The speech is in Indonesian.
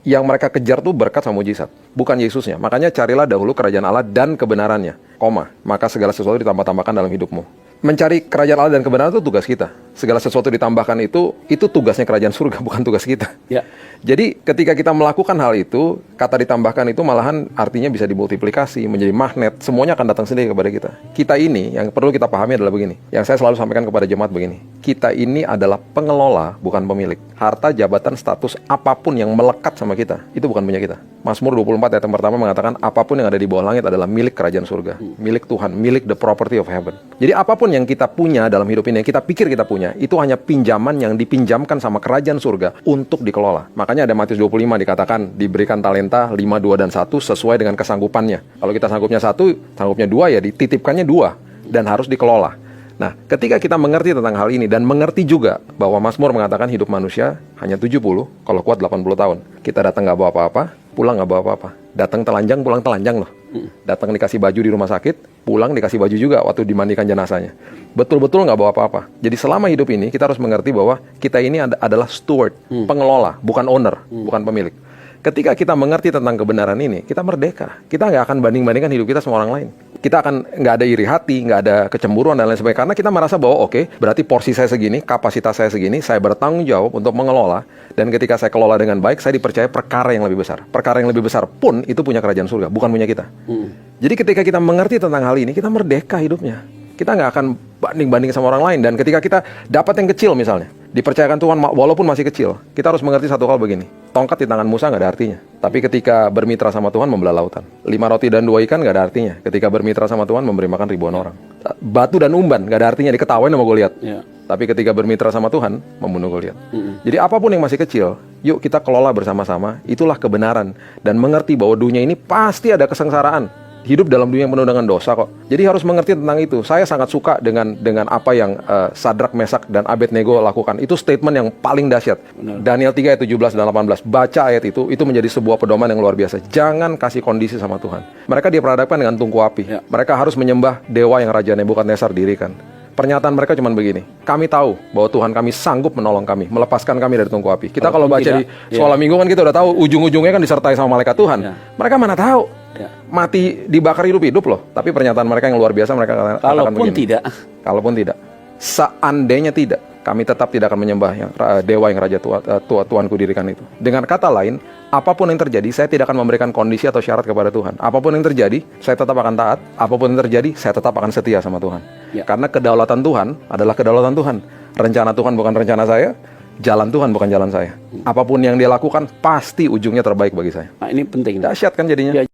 Yang mereka kejar tuh berkat sama mujizat, bukan Yesusnya. Makanya carilah dahulu kerajaan Allah dan kebenarannya, maka segala sesuatu ditambah-tambahkan dalam hidupmu. Mencari kerajaan Allah dan kebenaran itu tugas kita. Segala sesuatu ditambahkan itu tugasnya kerajaan surga, bukan tugas kita. Ya. Jadi ketika kita melakukan hal itu, kata ditambahkan itu malahan artinya bisa dimultiplikasi, menjadi magnet, semuanya akan datang sendiri kepada kita. Kita ini, yang perlu kita pahami adalah begini, yang saya selalu sampaikan kepada jemaat begini, kita ini adalah pengelola, bukan pemilik. Harta, jabatan, status, apapun yang melekat sama kita, itu bukan punya kita. Mazmur 24 ayat yang pertama mengatakan, apapun yang ada di bawah langit adalah milik kerajaan surga, milik Tuhan, milik the property of heaven. Jadi apapun yang kita punya dalam hidup ini, yang kita pikir kita punya, itu hanya pinjaman yang dipinjamkan sama kerajaan surga untuk dikelola. Makanya ada Matius 25 dikatakan, diberikan talenta 5, 2, dan 1 sesuai dengan kesanggupannya. Kalau kita sanggupnya 1, sanggupnya 2, ya dititipkannya 2 dan harus dikelola. Nah, ketika kita mengerti tentang hal ini dan mengerti juga bahwa Mazmur mengatakan hidup manusia hanya 70, kalau kuat 80 tahun. Kita datang nggak bawa apa-apa, pulang nggak bawa apa-apa. Datang telanjang, pulang telanjang loh. Datang dikasih baju di rumah sakit, pulang dikasih baju juga waktu dimandikan jenazahnya. Betul-betul nggak bawa apa-apa. Jadi selama hidup ini kita harus mengerti bahwa kita ini adalah steward, pengelola, bukan owner, bukan pemilik. Ketika kita mengerti tentang kebenaran ini, kita merdeka. Kita nggak akan banding-bandingkan hidup kita sama orang lain. Kita akan nggak ada iri hati, nggak ada kecemburuan dan lain sebagainya. Karena kita merasa bahwa oke, berarti porsi saya segini, kapasitas saya segini, saya bertanggung jawab untuk mengelola. Dan ketika saya kelola dengan baik, saya dipercaya perkara yang lebih besar. Perkara yang lebih besar pun itu punya kerajaan surga, bukan punya kita. Jadi ketika kita mengerti tentang hal ini, kita merdeka hidupnya. Kita nggak akan banding-banding sama orang lain. Dan ketika kita dapat yang kecil misalnya, dipercayakan Tuhan walaupun masih kecil, kita harus mengerti satu hal begini. Tongkat di tangan Musa nggak ada artinya. Tapi ketika bermitra sama Tuhan membelah lautan. 5 roti dan 2 ikan nggak ada artinya. Ketika bermitra sama Tuhan memberi makan ribuan orang. Batu dan umban nggak ada artinya, diketawain sama Goliat. Tapi ketika bermitra sama Tuhan membunuh Goliat. Jadi apapun yang masih kecil, yuk kita kelola bersama-sama. Itulah kebenaran. Dan mengerti bahwa dunia ini pasti ada kesengsaraan. Hidup dalam dunia yang penuh dengan dosa kok. Jadi harus mengerti tentang itu. Saya sangat suka dengan apa yang Sadrak, Mesak, dan Abednego lakukan. Itu statement yang paling dahsyat. Daniel 3 ayat 17 dan 18. Baca ayat itu menjadi sebuah pedoman yang luar biasa. Jangan kasih kondisi sama Tuhan. Mereka diperhadapkan dengan tungku api. Mereka harus menyembah dewa yang Raja Nebukadnezar dirikan. Pernyataan mereka cuma begini, kami tahu bahwa Tuhan kami sanggup menolong kami, melepaskan kami dari tungku api. Kita kalau baca di sekolah minggu kan kita udah tahu ujung-ujungnya kan disertai sama malaikat Tuhan. Mereka mana tahu, mati dibakar hidup-hidup loh. Tapi pernyataan mereka yang luar biasa, mereka katakan begini. Kalaupun tidak, seandainya tidak, kami tetap tidak akan menyembah dewa yang Raja Tuhanku dirikan itu. Dengan kata lain, apapun yang terjadi, saya tidak akan memberikan kondisi atau syarat kepada Tuhan. Apapun yang terjadi, saya tetap akan taat. Apapun yang terjadi, saya tetap akan setia sama Tuhan. Karena kedaulatan Tuhan adalah kedaulatan Tuhan. Rencana Tuhan bukan rencana saya. Jalan Tuhan bukan jalan saya. Apapun yang dia lakukan, pasti ujungnya terbaik bagi saya. Nah, ini penting. Dahsyat kan jadinya.